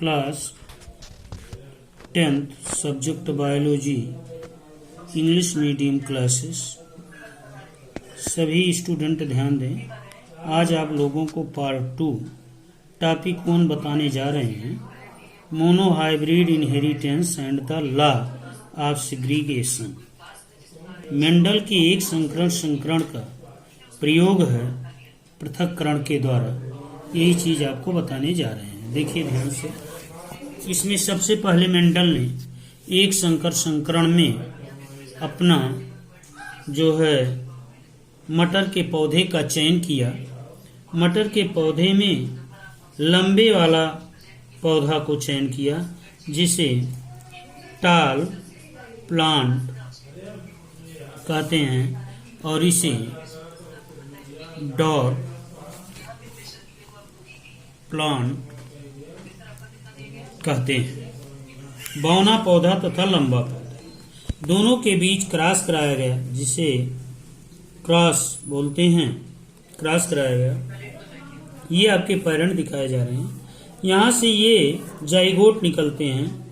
Class 10th subject biology English medium classes. सभी student ध्यान दें, आज आप लोगों को पार्ट 2 टॉपिक 1 बताने जा रहे हैं, monohybrid inheritance and the law of segregation. Mendel के एक संकरण का प्रयोग है पृथक्करण के द्वारा, यही चीज आपको बताने जा रहे हैं। देखिए ध्यान से, इसमें सबसे पहले मेंडल ने एक संकरण में अपना जो है मटर के पौधे का चयन किया। मटर के पौधे में लंबे वाला पौधा को चयन किया, जिसे टाल प्लांट कहते हैं, और इसे डॉर्फ प्लांट कहते हैं। बौना पौधा तथा लंबा पौधा दोनों के बीच क्रॉस कराया गया, जिसे क्रॉस बोलते हैं। क्रॉस कराया गया। ये आपके पेरेंट दिखाए जा रहे हैं। यहाँ से ये जाइगोट निकलते हैं,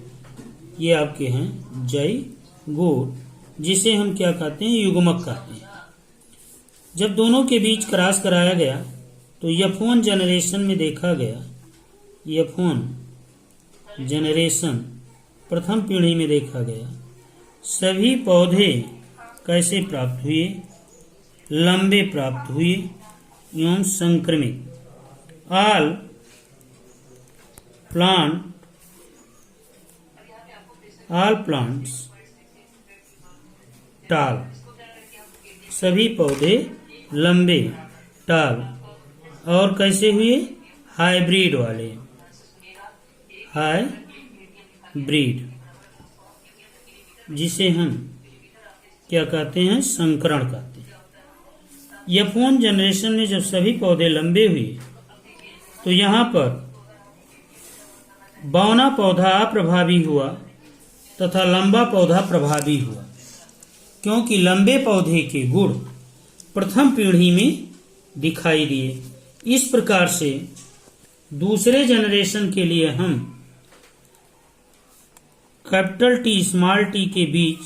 ये आपके हैं जाइगोट, जिसे हम क्या कहते हैं, युग्मक कहते हैं। जब दोनों के बीच क्रॉस कराया गया तो F1 जनरेशन में देखा गया, F1 जनरेशन प्रथम पीढ़ी में देखा गया, सभी पौधे कैसे प्राप्त हुए, लंबे प्राप्त हुए एवं संक्रमित। ऑल प्लांट्स टाल, सभी पौधे लंबे टाल, और कैसे हुए, हाइब्रिड वाले, हाइब्रिड, जिसे हम क्या कहते हैं, संकरण कहते हैं। F1 जनरेशन में जब सभी पौधे लंबे हुए तो यहाँ पर बौना पौधा अप्रभावी हुआ तथा लंबा पौधा प्रभावी हुआ, क्योंकि लंबे पौधे के गुण प्रथम पीढ़ी में दिखाई दिए। इस प्रकार से दूसरे जनरेशन के लिए हम कैपिटल टी स्मॉल टी के बीच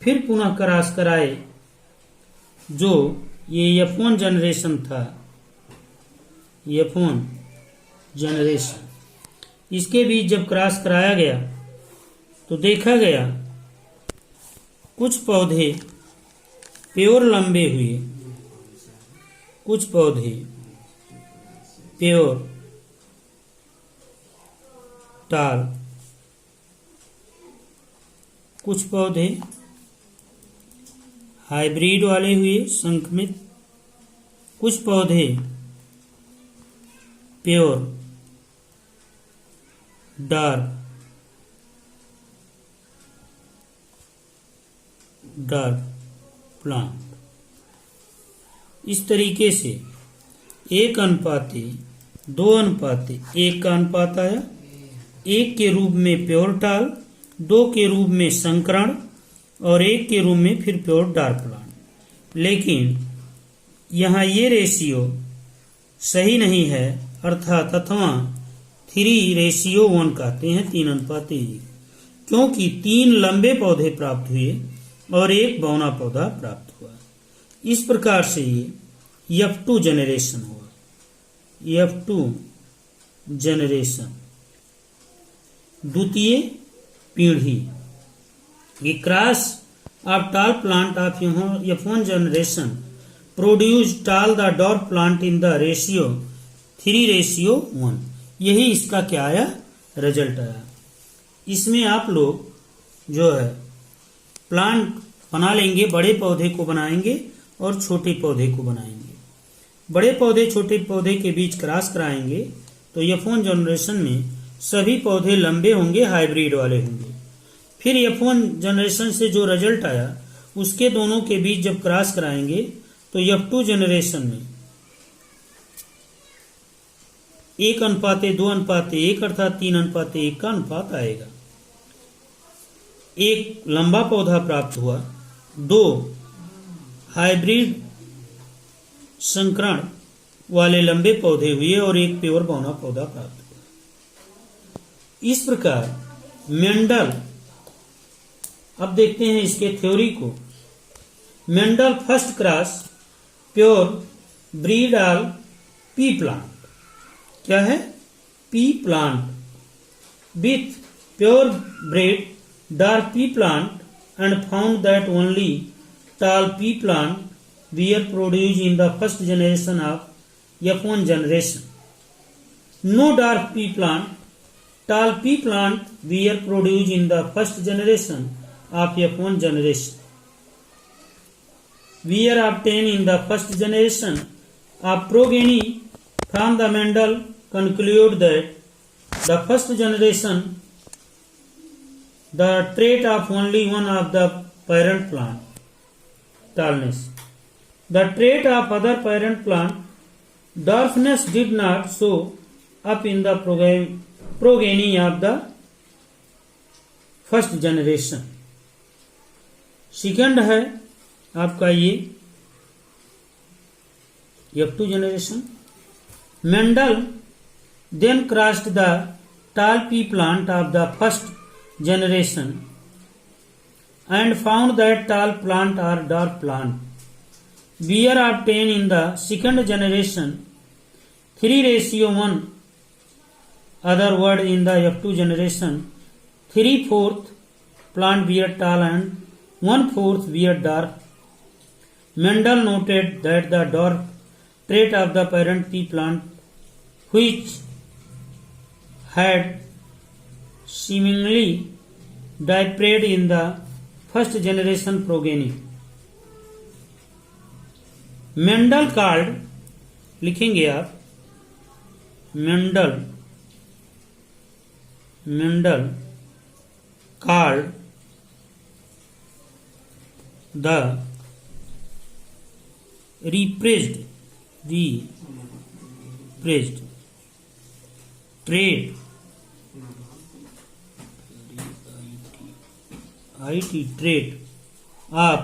फिर पुनः क्रॉस कराए। जो ये F1 जनरेशन था, F1 जनरेशन, इसके बीच जब क्रॉस कराया गया तो देखा गया कुछ पौधे प्योर लंबे हुए, कुछ पौधे प्योर टाल, कुछ पौधे हाइब्रिड वाले हुए संक्रमित, कुछ पौधे प्योर डार्क प्लांट। इस तरीके से 1:2:1 का अनुपात आया। 1 के रूप में प्योर टाल, 2 के रूप में संकरण, और 1 के रूप में फिर प्योर डार्क प्लांट। लेकिन यहाँ ये रेशियो सही नहीं है, अर्थात अथवा 3:1 कहते हैं, 3:1, क्योंकि 3 लंबे पौधे प्राप्त हुए और 1 बौना पौधा प्राप्त हुआ। इस प्रकार से ये F2 जनरेशन हुआ। F2 जनरेशन द्वितीय पीढ़ी। The cross of tall plant of F1 generation produced tall the dwarf plant in the ratio 3:1। यही इसका क्या आया, रिजल्ट आया। इसमें आप लोग जो है प्लांट बना लेंगे, बड़े पौधे को बनाएंगे और छोटे पौधे को बनाएंगे। बड़े पौधे छोटे पौधे के बीच क्रॉस कराएंगे तो F1 जनरेशन में सभी पौधे लंबे होंगे, हाइब्रिड वाले होंगे। फिर F1 जनरेशन से जो रिजल्ट आया, उसके दोनों के बीच जब क्रॉस कराएंगे तो F2 जनरेशन में 1:2:1 अर्थात 3:1 का अनुपात आएगा। 1 लंबा पौधा प्राप्त हुआ, 2 हाइब्रिड संकरण वाले लंबे पौधे हुए और 1 प्योर बौना पौधा प्राप्त हुआ। इस प्रकार मेंडल, अब देखते हैं इसके थ्योरी को। Mendel first cross pure breed all P plant, क्या है, P plant with pure breed dark P plant and found that only tall pea plant were produced in the first generation of F1 generation. No dark pea plant, tall pea plant were produced in the first generation of F1 generation. Were obtained in the first generation of progeny from the Mendel conclude that the first generation the trait of only one of the parent plant, tallness. The trait of other parent plant, dwarfness, did not show up in the progeny of the first generation. Second है आपका ये F2 generation. Mendel then crossed the tall pea plant of the first generation and found that tall plant or dark plant were obtained in the second generation 3:1. Other word in the F2 generation 3/4 plant were tall and 1/4 were dark. Mendel noted that the dark trait of the parent pea plant, which had seemingly differed in the first generation progeny. Mendel called, लिखेंगे आप, Mendel called the repressed trait of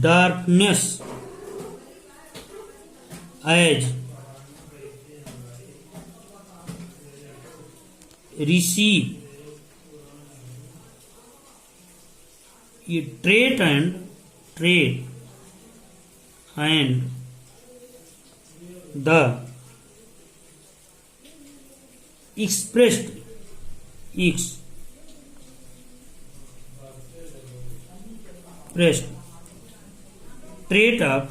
darkness as receive a trait and the expressed trait of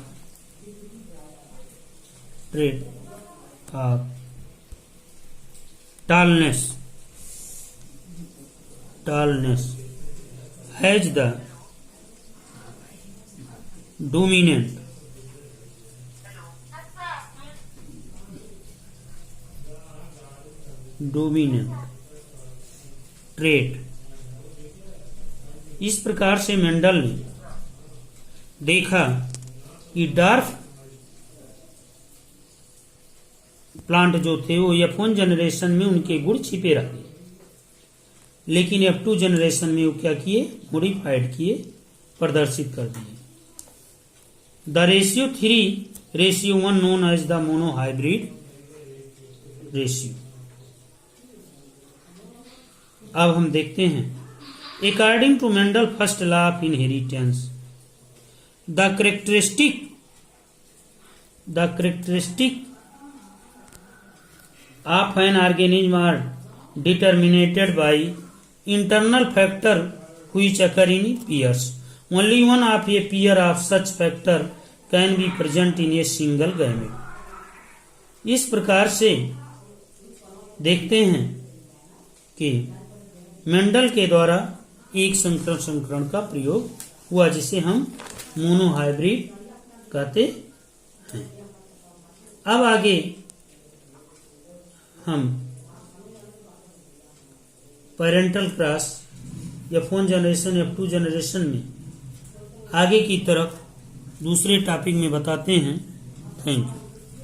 tallness has the dominant trait. इस प्रकार से Mendel ने देखा कि dark plant जो थे वो F1 जनरेशन में उनके गुण छिपे रहे, लेकिन F2 जनरेशन में वो क्या किए, मॉडिफाइड किए, प्रदर्शित कर दिए. The ratio 3:1 known as the monohybrid ratio. अब हम देखते हैं, according to Mendel first law of inheritance, the characteristic of an organism are determined by internal factor which occur in pairs. Only one of a pair of such factor can be present in a single gamete. इस प्रकार से देखते हैं कि Mendel के द्वारा एक संकरण का प्रयोग हुआ जिसे हम मोनोहाइब्रिड कहते हैं. अब आगे हम parental cross F1 generation F2 generation में आगे की तरफ दूसरे टॉपिक में बताते हैं. Thank you.